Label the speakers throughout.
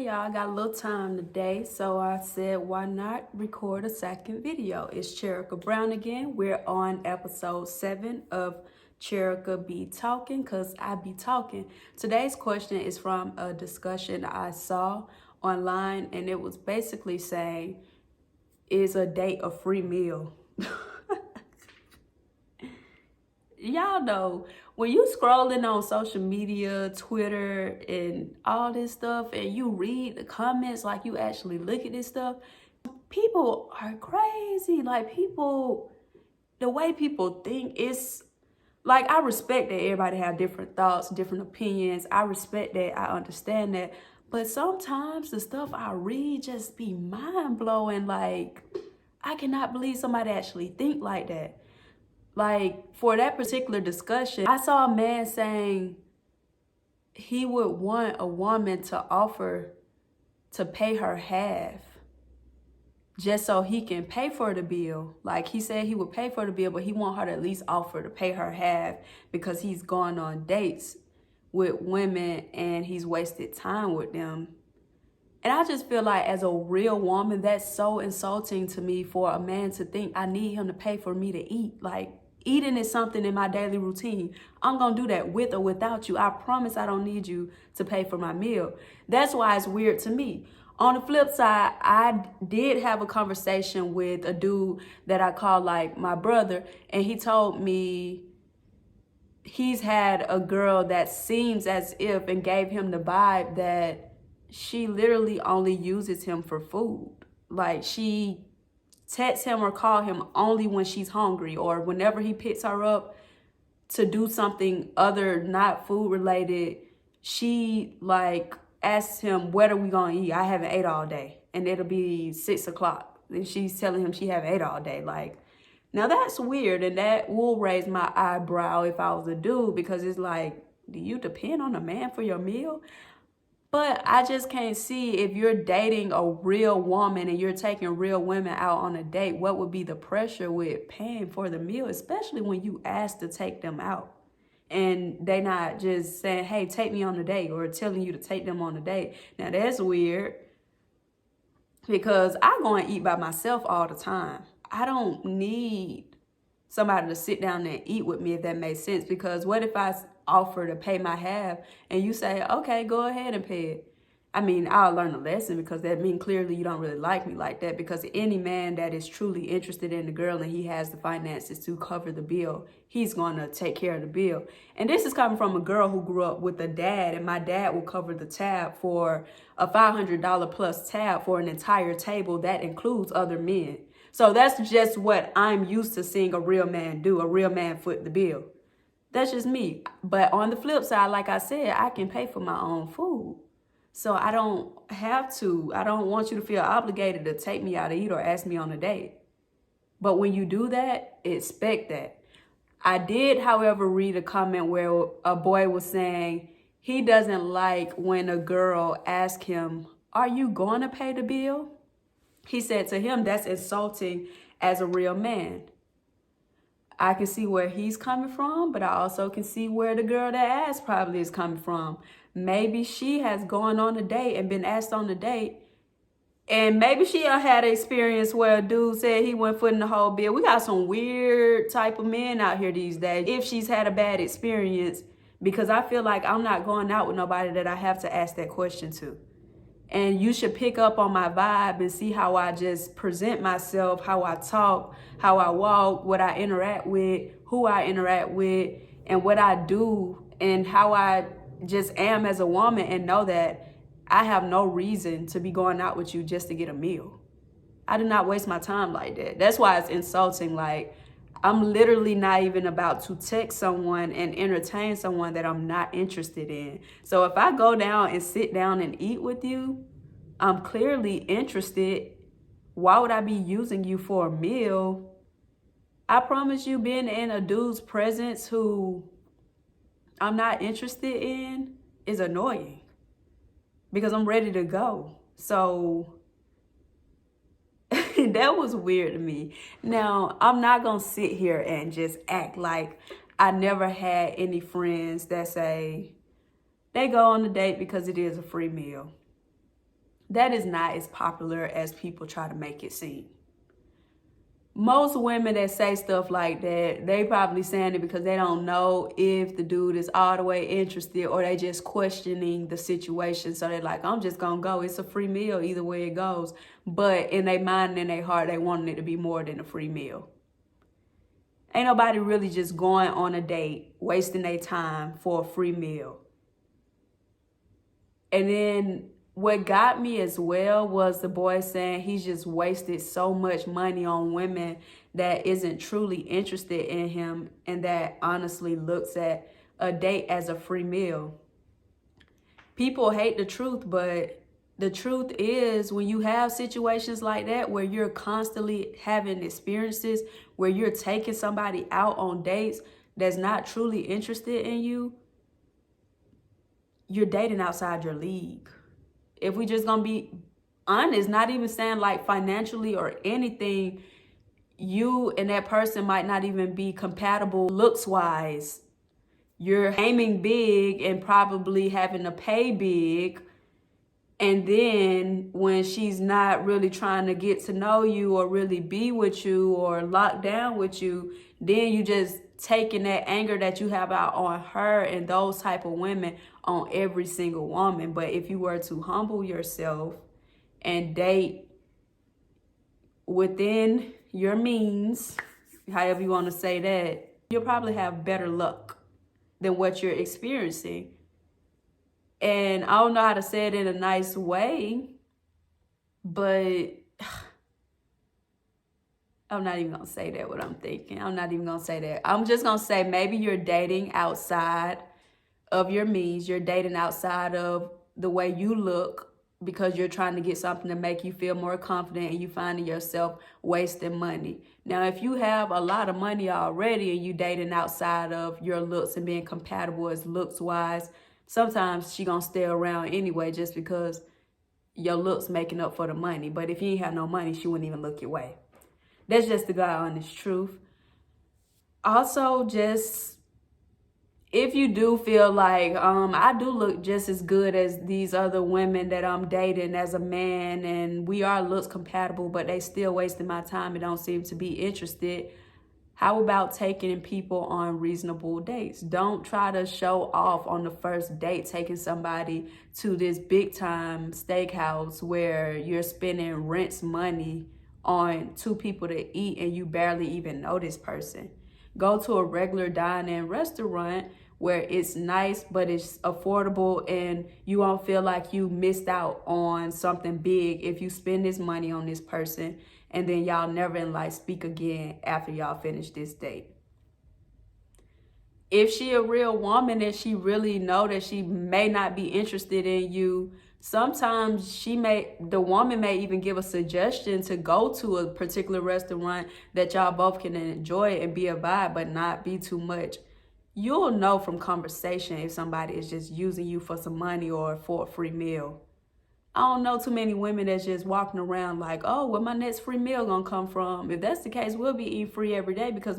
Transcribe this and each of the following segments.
Speaker 1: Hey y'all, I got a little time today, so I said why not record a second video. It's Cherrika Brown again. We're on episode 7 of Cherrika B Talkin, cause I be talking. Today's question is from a discussion I saw online, and it was basically saying, is a date a free meal? Y'all know when you scrolling on social media, Twitter, and all this stuff, and you read the comments, like you actually look at this stuff, people are crazy. Like the way people think is like, I respect that everybody have different thoughts, different opinions. I respect that. I understand that. But sometimes the stuff I read just be mind blowing. Like, I cannot believe somebody actually think like that. Like, for that particular discussion, I saw a man saying he would want a woman to offer to pay her half just so he can pay for the bill. Like, he said he would pay for the bill, but he want her to at least offer to pay her half because he's gone on dates with women and he's wasted time with them. And I just feel like, as a real woman, that's so insulting to me for a man to think I need him to pay for me to eat. Like, eating is something in my daily routine. I'm going to do that with or without you. I promise I don't need you to pay for my meal. That's why it's weird to me. On the flip side, I did have a conversation with a dude that I call like my brother, and he told me he's had a girl that seems as if and gave him the vibe that she literally only uses him for food. Like, she texts him or call him only when she's hungry, or whenever he picks her up to do something other, not food related, she like asks him, what are we gonna eat? I haven't ate all day. And it'll be 6 o'clock. And she's telling him she haven't ate all day. Like, now that's weird, and that will raise my eyebrow if I was a dude, because it's like, do you depend on a man for your meal? But I just can't see, if you're dating a real woman and you're taking real women out on a date, what would be the pressure with paying for the meal, especially when you ask to take them out and they not just saying, hey, take me on a date, or telling you to take them on a date. Now that's weird, because I go and eat by myself all the time. I don't need somebody to sit down and eat with me, if that makes sense. Because what if I offer to pay my half and you say, okay, go ahead and pay it? I mean, I'll learn a lesson, because that means clearly you don't really like me like that. Because any man that is truly interested in the girl and he has the finances to cover the bill, he's going to take care of the bill. And this is coming from a girl who grew up with a dad, and my dad will cover the tab for a $500 plus tab for an entire table that includes other men. So that's just what I'm used to seeing a real man do. A real man foot the bill. That's just me. But on the flip side, like I said, I can pay for my own food. So I don't have to. I don't want you to feel obligated to take me out to eat or ask me on a date. But when you do that, expect that. I did, however, read a comment where a boy was saying he doesn't like when a girl asks him, are you going to pay the bill? He said to him, that's insulting as a real man. I can see where he's coming from, but I also can see where the girl that asked probably is coming from. Maybe she has gone on a date and been asked on a date, and maybe she had an experience where a dude said he went footing the whole bill. We got some weird type of men out here these days. If she's had a bad experience, because I feel like I'm not going out with nobody that I have to ask that question to. And you should pick up on my vibe and see how I just present myself, how I talk, how I walk, what I interact with, who I interact with, and what I do, and how I just am as a woman, and know that I have no reason to be going out with you just to get a meal. I do not waste my time like that. That's why it's insulting. Like, I'm literally not even about to text someone and entertain someone that I'm not interested in. So if I go down and sit down and eat with you, I'm clearly interested. Why would I be using you for a meal? I promise you, being in a dude's presence who I'm not interested in is annoying, because I'm ready to go. So that was weird to me. Now, I'm not going to sit here and just act like I never had any friends that say they go on a date because it is a free meal. That is not as popular as people try to make it seem. Most women that say stuff like that, they probably saying it because they don't know if the dude is all the way interested, or they just questioning the situation. So they're like, I'm just gonna go. It's a free meal either way it goes. But in their mind and in their heart, they wanting it to be more than a free meal. Ain't nobody really just going on a date, wasting their time for a free meal. And then what got me as well was the boy saying he's just wasted so much money on women that isn't truly interested in him, and that honestly looks at a date as a free meal. People hate the truth, but the truth is, when you have situations like that where you're constantly having experiences where you're taking somebody out on dates that's not truly interested in you, you're dating outside your league. If we just gonna be honest, not even saying like financially or anything, you and that person might not even be compatible looks wise. You're aiming big and probably having to pay big. And then when she's not really trying to get to know you or really be with you or lock down with you, then you just taking that anger that you have out on her and those type of women on every single woman. But if you were to humble yourself and date within your means, however you want to say that, you'll probably have better luck than what you're experiencing. And I don't know how to say it in a nice way, but I'm not even going to say that what I'm thinking. I'm not even going to say that. I'm just going to say maybe you're dating outside of your means. You're dating outside of the way you look because you're trying to get something to make you feel more confident, and you finding yourself wasting money. Now, if you have a lot of money already and you dating outside of your looks and being compatible as looks wise, sometimes she gonna stay around anyway just because your looks making up for the money. But if you ain't have no money, she wouldn't even look your way. That's just the God honest truth. Also, just if you do feel like I do look just as good as these other women that I'm dating as a man, and we are looks compatible, but they still wasting my time and don't seem to be interested, how about taking people on reasonable dates? Don't try to show off on the first date, taking somebody to this big time steakhouse where you're spending rent's money on two people to eat and you barely even know this person. Go to a regular dine-in restaurant where it's nice, but it's affordable, and you won't feel like you missed out on something big if you spend this money on this person and then y'all never in life speak again after y'all finish this date. If she a real woman and she really know that she may not be interested in you, sometimes the woman may even give a suggestion to go to a particular restaurant that y'all both can enjoy and be a vibe, but not be too much. You'll know from conversation if somebody is just using you for some money or for a free meal. I don't know too many women that's just walking around like, oh, where my next free meal gonna come from? If that's the case, we'll be eating free every day, because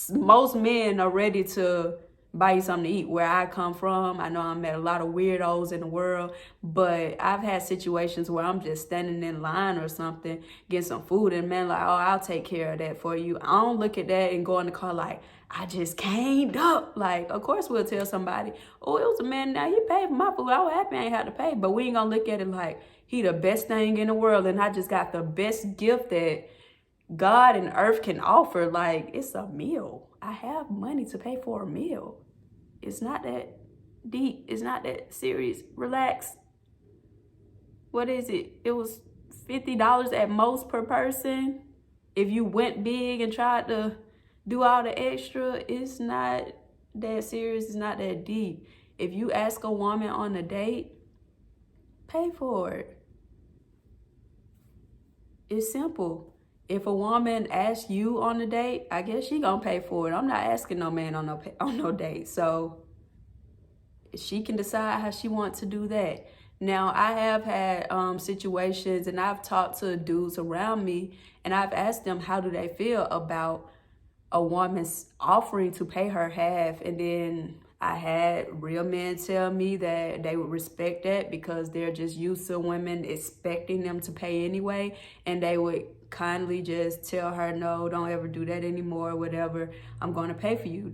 Speaker 1: most men are ready to buy you something to eat. Where I come from, I know I met a lot of weirdos in the world, but I've had situations where I'm just standing in line or something, getting some food, and man like, oh, I'll take care of that for you. I don't look at that and go in the car like, I just came up. Like, of course we'll tell somebody, oh, it was a man now, he paid for my food. I was happy I ain't had to pay. But we ain't gonna look at it like he the best thing in the world and I just got the best gift that God and earth can offer. Like, it's a meal. I have money to pay for a meal. It's not that deep. It's not that serious. Relax. What is it? It was $50 at most per person. If you went big and tried to do all the extra, it's not that serious. It's not that deep. If you ask a woman on a date, pay for it. It's simple. If a woman asks you on a date, I guess she gonna pay for it. I'm not asking no man on no date. So she can decide how she wants to do that. Now, I have had situations, and I've talked to dudes around me, and I've asked them how do they feel about a woman's offering to pay her half, and then I had real men tell me that they would respect that because they're just used to women expecting them to pay anyway. And they would kindly just tell her, no, don't ever do that anymore, whatever. I'm going to pay for you.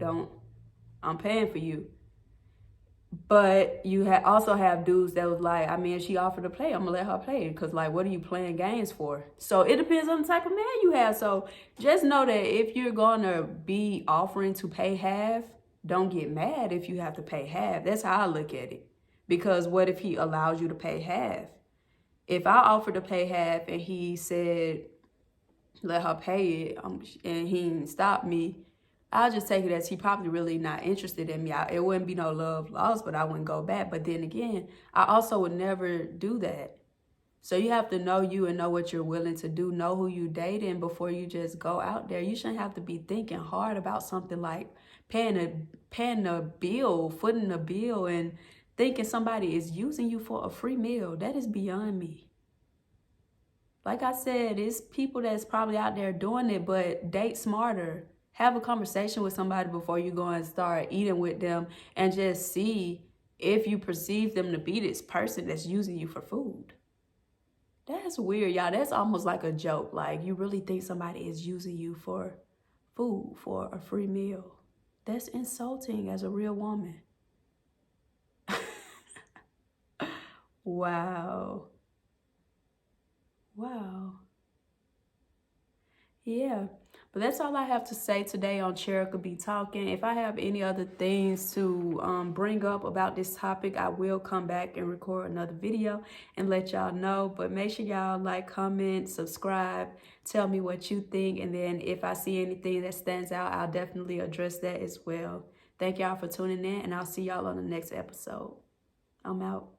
Speaker 1: I'm paying for you. But you also have dudes that was like, I mean, she offered to play, I'm gonna let her play. Because, like, what are you playing games for? So it depends on the type of man you have. So just know that if you're gonna be offering to pay half, don't get mad if you have to pay half. That's how I look at it. Because what if he allows you to pay half? If I offered to pay half and he said, let her pay it, and he didn't stop me, I'll just take it as he probably really not interested in me. It wouldn't be no love lost, but I wouldn't go back. But then again, I also would never do that. So you have to know you and know what you're willing to do. Know who you dating before you just go out there. You shouldn't have to be thinking hard about something like paying a bill, footing a bill, and thinking somebody is using you for a free meal. That is beyond me. Like I said, it's people that's probably out there doing it, but date smarter. Have a conversation with somebody before you go and start eating with them, and just see if you perceive them to be this person that's using you for food. That's weird, y'all. That's almost like a joke. Like, you really think somebody is using you for food, for a free meal. That's insulting as a real woman. Wow. Wow. Yeah, but that's all I have to say today on Cherrika B Talkin. If I have any other things to bring up about this topic, I will come back and record another video and let y'all know. But make sure y'all like, comment, subscribe, tell me what you think. And then if I see anything that stands out, I'll definitely address that as well. Thank y'all for tuning in, and I'll see y'all on the next episode. I'm out.